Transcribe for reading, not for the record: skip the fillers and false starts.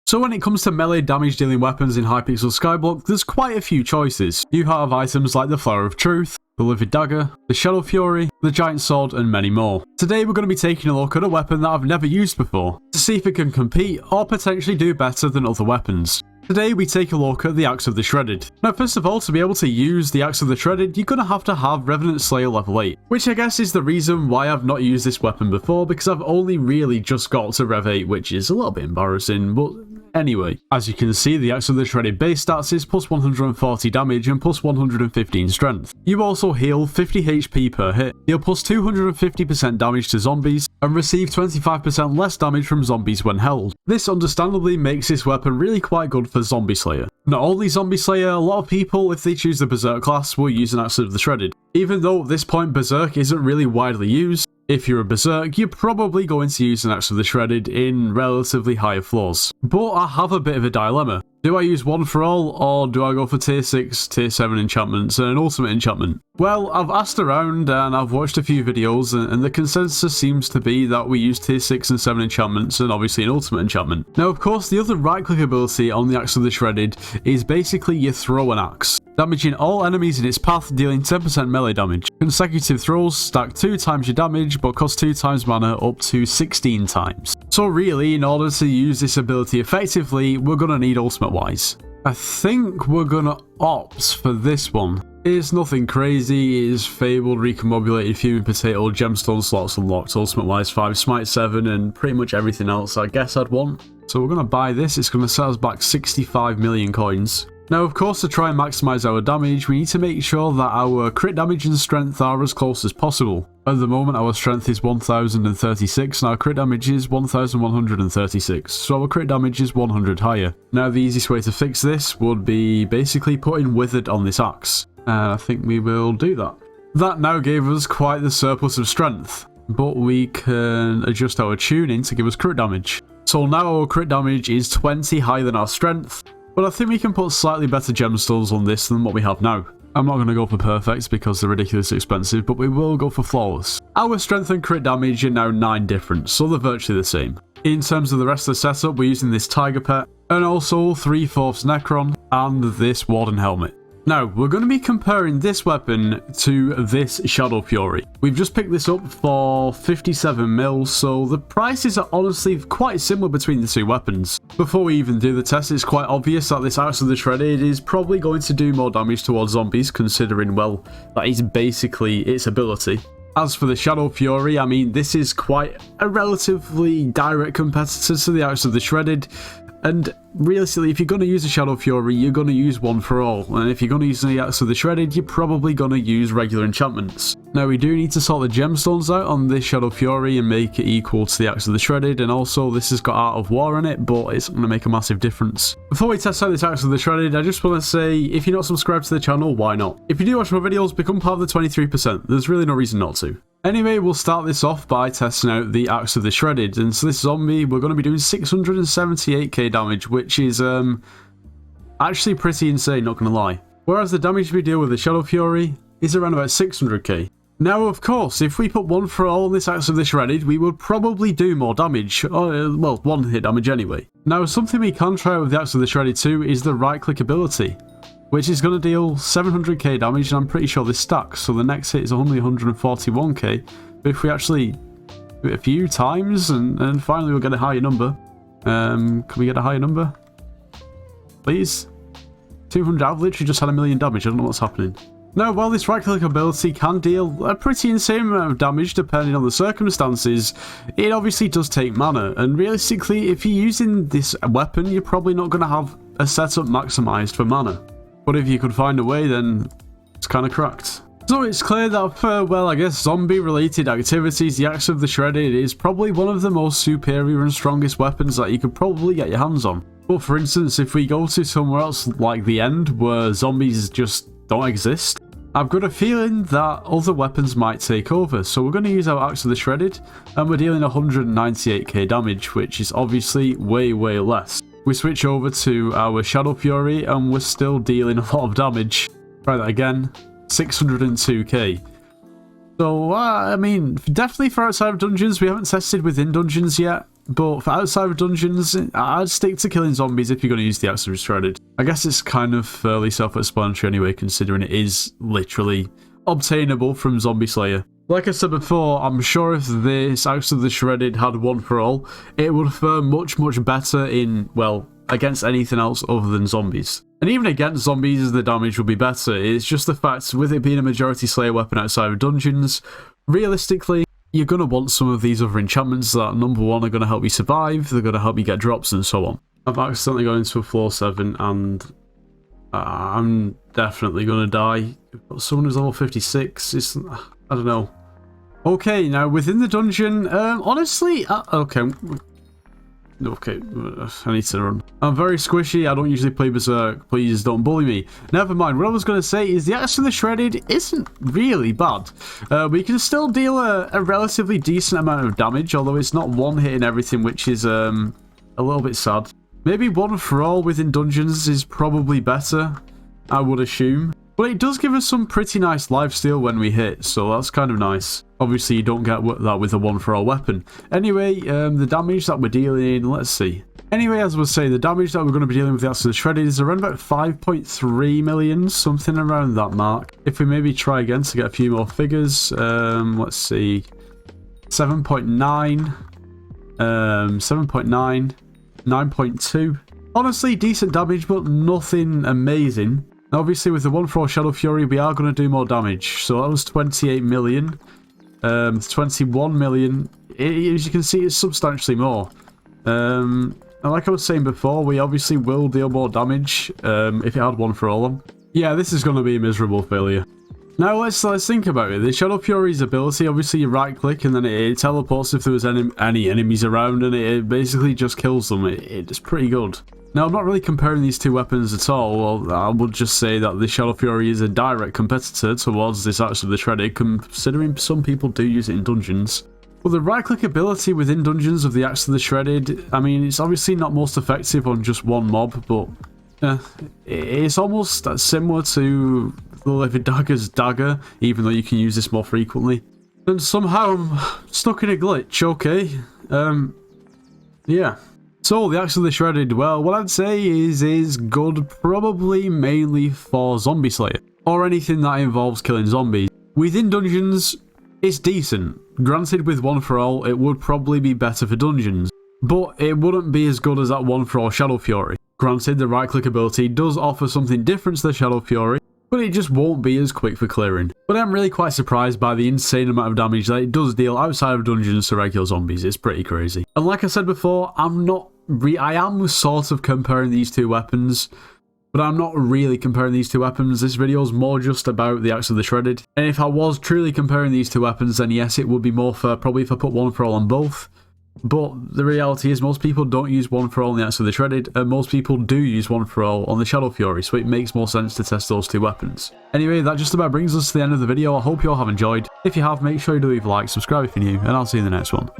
So when it comes to melee damage dealing weapons in Hypixel Skyblock, there's quite a few choices. You have items like the Flower of Truth, the Livid Dagger, the Shadow Fury, the Giant Sword, and many more. Today we're going to be taking a look at a weapon that I've never used before, to see if it can compete or potentially do better than other weapons. Today we take a look at the Axe of the Shredded. Now first of all, to be able to use the Axe of the Shredded, you're going to have Revenant Slayer level 8, which I guess is the reason why I've not used this weapon before, because I've only really just got to Rev 8, which is a little bit embarrassing, but anyway. As you can see, the Axe of the Shredded base stats is plus 140 damage and plus 115 strength. You also heal 50 HP per hit, deal plus 250% damage to zombies, and receive 25% less damage from zombies when held. This understandably makes this weapon really quite good for Zombie Slayer. Not only Zombie Slayer, a lot of people, if they choose the Berserk class, will use an Axe of the Shredded. Even though at this point Berserk isn't really widely used, if you're a Berserk, you're probably going to use an Axe of the Shredded in relatively higher floors. But I have a bit of a dilemma. Do I use one for all, or do I go for tier 6, tier 7 enchantments and an ultimate enchantment? Well, I've asked around and I've watched a few videos, and the consensus seems to be that we use tier 6 and 7 enchantments and obviously an ultimate enchantment. Now of course, the other right click ability on the Axe of the Shredded is basically you throw an axe, damaging all enemies in its path, dealing 10% melee damage. Consecutive throws stack 2 times your damage but cost 2 times mana, up to 16 times. So really, in order to use this ability effectively, we're gonna need ultimate wise. I think we're gonna opt for this one. It's nothing crazy, it is Fabled, Recombobulated, Fuming Potato, Gemstone slots unlocked, ultimate wise 5, smite 7, and pretty much everything else I guess I'd want. So we're gonna buy this, it's gonna set us back 65 million coins. Now of course, to try and maximise our damage, we need to make sure that our crit damage and strength are as close as possible. At the moment our strength is 1036 and our crit damage is 1136, so our crit damage is 100 higher. Now the easiest way to fix this would be basically putting Withered on this axe, and I think we will do that. That now gave us quite the surplus of strength, but we can adjust our tuning to give us crit damage. So now our crit damage is 20 higher than our strength, but I think we can put slightly better gemstones on this than what we have now. I'm not going to go for perfects because they're ridiculously expensive, but we will go for flawless. Our strength and crit damage are now 9 different, so they're virtually the same. In terms of the rest of the setup, we're using this Tiger Pet, and also 3/4 Necron, and this Warden Helmet. Now, we're going to be comparing this weapon to this Shadow Fury. We've just picked this up for 57 mil, so the prices are honestly quite similar between the two weapons. Before we even do the test, it's quite obvious that this Axe of the Shredded is probably going to do more damage towards zombies, considering, well, that is basically its ability. As for the Shadow Fury, I mean, this is quite a relatively direct competitor to the Axe of the Shredded. And realistically, if you're going to use a Shadow Fury, you're going to use one for all. And if you're going to use the Axe of the Shredded, you're probably going to use regular enchantments. Now, we do need to sort the gemstones out on this Shadow Fury and make it equal to the Axe of the Shredded. And also, this has got Art of War in it, but it's going to make a massive difference. Before we test out this Axe of the Shredded, I just want to say, if you're not subscribed to the channel, why not? If you do watch my videos, become part of the 23%. There's really no reason not to. Anyway, we'll start this off by testing out the Axe of the Shredded, and so this zombie, we're going to be doing 678k damage, which is actually pretty insane, not going to lie. Whereas the damage we deal with the Shadow Fury is around about 600k. Now, of course, if we put one for all on this Axe of the Shredded, we would probably do more damage, well, one hit damage anyway. Now, something we can try out with the Axe of the Shredded too is the right click ability, which is going to deal 700k damage, and I'm pretty sure this stacks, so the next hit is only 141k, but if we actually do it a few times, and finally we'll get a higher number. Can we get a higher number? Please? 200, I've literally just had 1 million damage, I don't know what's happening. Now, while this right click ability can deal a pretty insane amount of damage depending on the circumstances, it obviously does take mana, and realistically, if you're using this weapon, you're probably not going to have a setup maximised for mana. But if you could find a way, then it's kind of cracked. So it's clear that for, well, I guess zombie-related activities, the Axe of the Shredded is probably one of the most superior and strongest weapons that you could probably get your hands on. But for instance, if we go to somewhere else like the End, where zombies just don't exist, I've got a feeling that other weapons might take over. So we're going to use our Axe of the Shredded, and we're dealing 198k damage, which is obviously way, way less. We switch over to our Shadow Fury and we're still dealing a lot of damage. Try that again, 602k. So, I mean, definitely for outside of dungeons, we haven't tested within dungeons yet. but for outside of dungeons, I'd stick to killing zombies if you're going to use the Axe of the Shredded. I guess it's kind of fairly self-explanatory anyway, considering it is literally obtainable from Zombie Slayer. Like I said before, I'm sure if this Axe of the Shredded had one for all, it would fare much better in, well, against anything else other than zombies. And even against zombies, the damage would be better. It's just the fact, with it being a majority Slayer weapon outside of dungeons, realistically, you're going to want some of these other enchantments that, number one, are going to help you survive, they're going to help you get drops and so on. I've accidentally gone into a floor 7 and I'm definitely going to die. Someone who's level 56, it's, I don't know. Okay, now within the dungeon, honestly, okay, I need to run. I'm very squishy, I don't usually play Berserk, please don't bully me. Never mind, what I was going to say is the Axe of the Shredded isn't really bad. We can still deal a relatively decent amount of damage, although it's not one hitting everything, which is a little bit sad. Maybe one for all within dungeons is probably better, I would assume. But it does give us some pretty nice lifesteal when we hit, so that's kind of nice. Obviously, you don't get that with a one-for-all weapon. Anyway, the damage that we're dealing, let's see. Anyway, as I was saying, the damage that we're going to be dealing with the Axe of the Shredded is around about 5.3 million, something around that mark. If we maybe try again to get a few more figures, let's see. 7.9, 7.9, 9.2. Honestly, decent damage, but nothing amazing. Now, obviously, with the 1-for-all Shadow Fury, we are going to do more damage. So that was 28 million. 21 million. As you can see, it's substantially more. And like I was saying before, we obviously will deal more damage if it had 1-for-all on. Yeah, this is going to be a miserable failure. Now, let's think about it. The Shadow Fury's ability, obviously you right-click and then it teleports if there was any enemies around, and it basically just kills them. It's pretty good. Now, I'm not really comparing these two weapons at all. Well, I would just say that the Shadow Fury is a direct competitor towards this Axe of the Shredded, considering some people do use it in dungeons. But the right-click ability within dungeons of the Axe of the Shredded, I mean, it's obviously not most effective on just one mob, but it's almost similar to the Livid Dagger's dagger, even though you can use this more frequently. And somehow I'm stuck in a glitch, okay. Yeah. So, the Axe of the Shredded, well, what I'd say is good probably mainly for Zombie Slayer, or anything that involves killing zombies. Within dungeons, it's decent. Granted, with 1-for-all, it would probably be better for dungeons, but it wouldn't be as good as that 1-for-all Shadow Fury. Granted, the right-click ability does offer something different to the Shadow Fury, but it just won't be as quick for clearing. But I'm really quite surprised by the insane amount of damage that it does deal outside of dungeons to regular zombies. It's pretty crazy. And like I said before, I am sort of comparing these two weapons, but I'm not really comparing these two weapons. This video is more just about the Axe of the Shredded. And if I was truly comparing these two weapons, then yes, it would be more fair probably if I put 1-for-all on both. But the reality is most people don't use 1-for-all on the Axe of the Shredded, and most people do use 1-for-all on the Shadow Fury, so it makes more sense to test those two weapons. Anyway, that just about brings us to the end of the video. I hope you all have enjoyed. If you have, make sure you do leave a like, subscribe if you're new, and I'll see you in the next one.